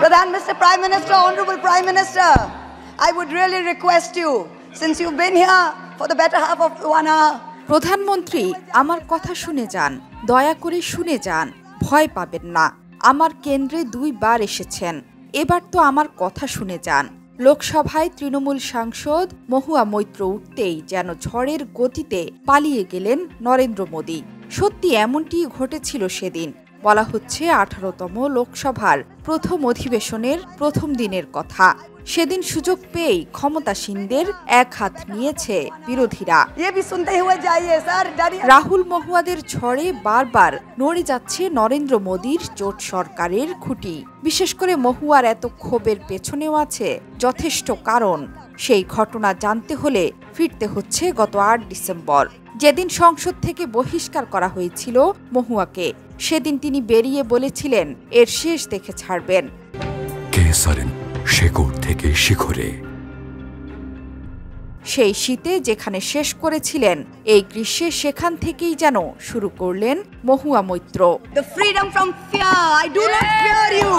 Mr. Prime Minister, Honorable Prime Minister, I would really request you, since you've been here for the better half of 1 hour. প্রধানমন্ত্রী, আমার কথা শুনে যান, দয়া করে শুনে যান, ভয় পাবেন না। আমার কেন্দ্রে 2 বার এসেছেন, এবার তো আমার কথা শুনে যান। লোকসভায় তৃণমূল সাংসদ মহুয়া মৈত্র উঠতেই যেন ঝড়ের গতিতে পালিয়ে গেলেন নরেন্দ্র মোদী। সত্যি এমনটি ঘটেছিল সেদিন। বলা হচ্ছে 18তম লোকসভার প্রথম অধিবেশনের প্রথম দিনের কথা। সেদিন সুযোগ পেয়েই ক্ষমতাসীনদের এক হাত নিয়েছে বিরোধীরা। রাহুল মহুয়াদের ঝড়ে বারবার নড়ে যাচ্ছে নরেন্দ্র মোদীর জোট সরকারের খুঁটি। বিশেষ করে মহুয়ার এত ক্ষোভের পেছনেও আছে যথেষ্ট কারণ। সেই ঘটনা জানতে হলে ফিরতে হচ্ছে গত 8 ডিসেম্বর, যেদিন সংসদ থেকে বহিষ্কার করা হয়েছিল মহুয়াকে। সেদিন তিনি বেরিয়ে বলেছিলেন এর শেষ দেখে ছাড়বেন। শেকড় থেকে শিখরে। সেই শীতে যেখানে শেষ করেছিলেন, এই গ্রীষ্মে সেখান থেকেই যেন শুরু করলেন Mahua Moitra. The freedom from fear. I do not fear you.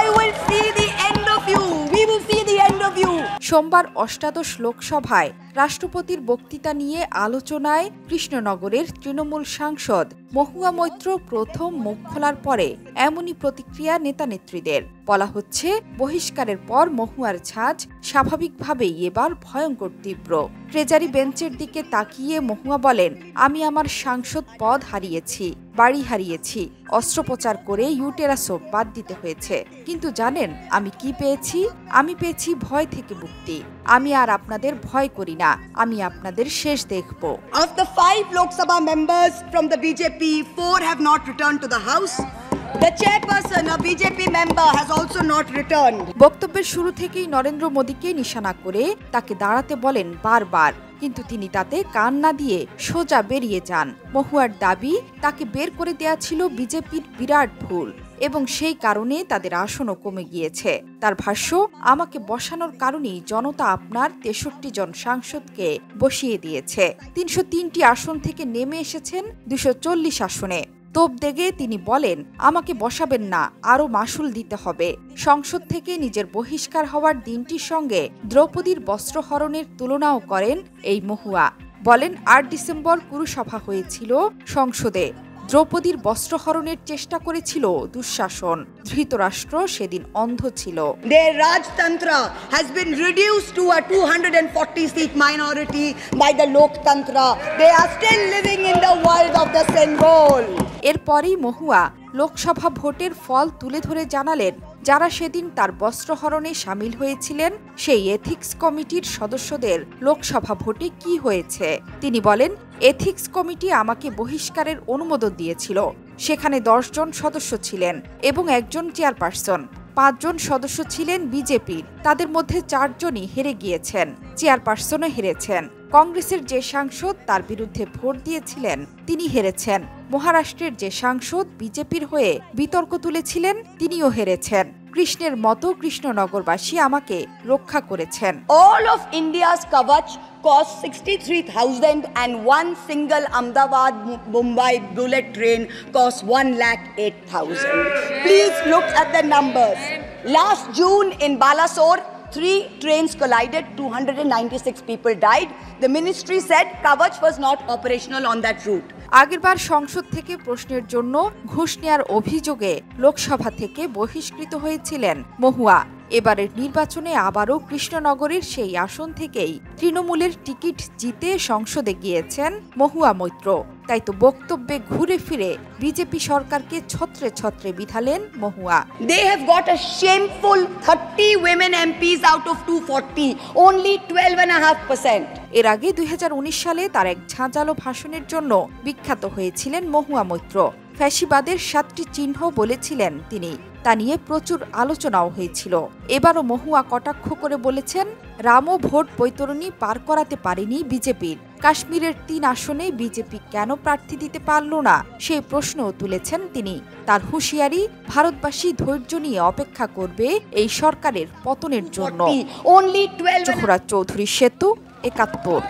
I will see the end of you. We will see the end of you. সোমবার অষ্টাদশ লোকসভায় রাষ্ট্রপতির বক্তৃতা নিয়ে আলোচনায় কৃষ্ণনগরের তৃণমূল সাংসদ মহুয়া মৈত্র প্রথম মুখ খোলার পরে এমনই প্রতিক্রিয়া নেতানেত্রীদের। বলা হচ্ছে বহিষ্কারের পর মহুয়ার ঝাঁজ স্বাভাবিকভাবেই এবার ভয়ঙ্কর তীব্র। ট্রেজারি বেঞ্চের দিকে তাকিয়ে মহুয়া বলেন, আমি আমার সাংসদ পদ হারিয়েছি, বাড়ি হারিয়েছি, অস্ত্রোপচার করে ইউটেরাসও বাদ দিতে হয়েছে। কিন্তু জানেন আমি কি পেয়েছি? আমি পেয়েছি ভয় থেকে মুক্তি। আমি আর আপনাদের ভয় করি না, আমি আপনাদের শেষ দেখব। Of the 5 Lok Sabha members from the BJP, 4 have not returned to the house. The chairperson, a BJP member, has also not returned. বক্তব্যের শুরু থেকেই নরেন্দ্র মোদীকে নিশানা করে তাকে দাঁড়াতে বলেন বারবার, কিন্তু তিনি তাতে কান না দিয়ে সোজা বেরিয়ে যান। মহুয়ার দাবি তাকে বের করে দেয়া ছিল বিজেপির বিরাট ভুল এবং সেই কারণে তাদের আসনও কমে গিয়েছে। তার ভাষ্য, আমাকে বসানোর কারণেই জনতা আপনার 63 জন সাংসদকে বসিয়ে দিয়েছে। 303টি আসন থেকে নেমে এসেছেন 240 আসনে। তোপ দেগে তিনি বলেন, আমাকে বসাবেন না, আরও মাসুল দিতে হবে। সংসদ থেকে নিজের বহিষ্কার হওয়ার দিনটির সঙ্গে দ্রৌপদীর বস্ত্রহরণের তুলনাও করেন এই মহুয়া। বলেন 8 ডিসেম্বর কুরুসভা হয়েছিল সংসদে। দ্রৌপদীর বস্ত্রহরণের চেষ্টা করেছিল দুঃশাসন। ধৃতরাষ্ট্র সেদিন অন্ধ ছিল। Their Rajtantra has been reduced to a 240-seat minority by the Loktantra. They are still living in the world of the Sengol. এরপরই মহুয়া লোকসভা ভোটের ফল তুলে ধরে জানালেন, যারা সেদিন তার বস্ত্রহরণে সামিল হয়েছিলেন সেই এথিক্স কমিটির সদস্যদের লোকসভা ভোটে কি হয়েছে। তিনি বলেন, এথিক্স কমিটি আমাকে বহিষ্কারের অনুমোদন দিয়েছিল। সেখানে 10 জন সদস্য ছিলেন এবং 1 জন চেয়ারপারসন। 5 জন সদস্য ছিলেন বিজেপির, তাদের মধ্যে 4 জনই হেরে গিয়েছেন, চেয়ারপারসনও হেরেছেন। কংগ্রেসের যে সাংসদ তার বিরুদ্ধে ভোট দিয়েছিলেন তিনি হেরেছেন। মহারাষ্ট্রের যে সাংসদ বিজেপির হয়ে বিতর্ক তুলেছিলেন তিনিও হেরেছেন। কৃষ্ণের মতো কৃষ্ণনগরবাসী আমাকে রক্ষা করেছেন। All of India's Kavach cost 63,000 and one single Ahmedabad Mumbai bullet train cost 1,08,000. Please look at the numbers. Last June in Balasore, 3 trains collided, 296 people died. The ministry said Kavach was not operational on that route. আগেরবার সংসদ থেকে প্রশ্নের জন্য ঘুষ নেয়ার অভিযোগে লোকসভা থেকে বহিষ্কৃত হয়েছিলেন মহুয়া। এবারের নির্বাচনে আবারও কৃষ্ণনগরের সেই আসন থেকেই তৃণমূলের টিকিট জিতে সংসদে গিয়েছেন মহুয়া মৈত্র। তাই তো বক্তব্যে ঘুরে ফিরে বিজেপি সরকারকে ছত্রে ছত্রে বিঁধালেন মহুয়া। They have got a shameful 30 women MPs out of 240, only 12.5%. এর আগে 2019 সালে তার এক ঝাঁঝালো ভাষণের জন্য বিখ্যাত হয়েছিলেন মহুয়া মৈত্র। ফ্যাসিবাদের 7টি চিহ্ন বলেছিলেন তিনি, তা নিয়ে প্রচুর আলোচনাও হয়েছিল। এবারও মহুয়া কটাক্ষ করে বলেছেন, রামও ভোট বৈতরণী পার করাতে পারেনি বিজেপির। কাশ্মীরের 3 আসনে বিজেপি কেন প্রার্থী দিতে পারল না সেই প্রশ্নও তুলেছেন তিনি। তার হুঁশিয়ারি, ভারতবাসী ধৈর্য নিয়ে অপেক্ষা করবে এই সরকারের পতনের জন্য। জোহরা চৌধুরী সেতু, 71।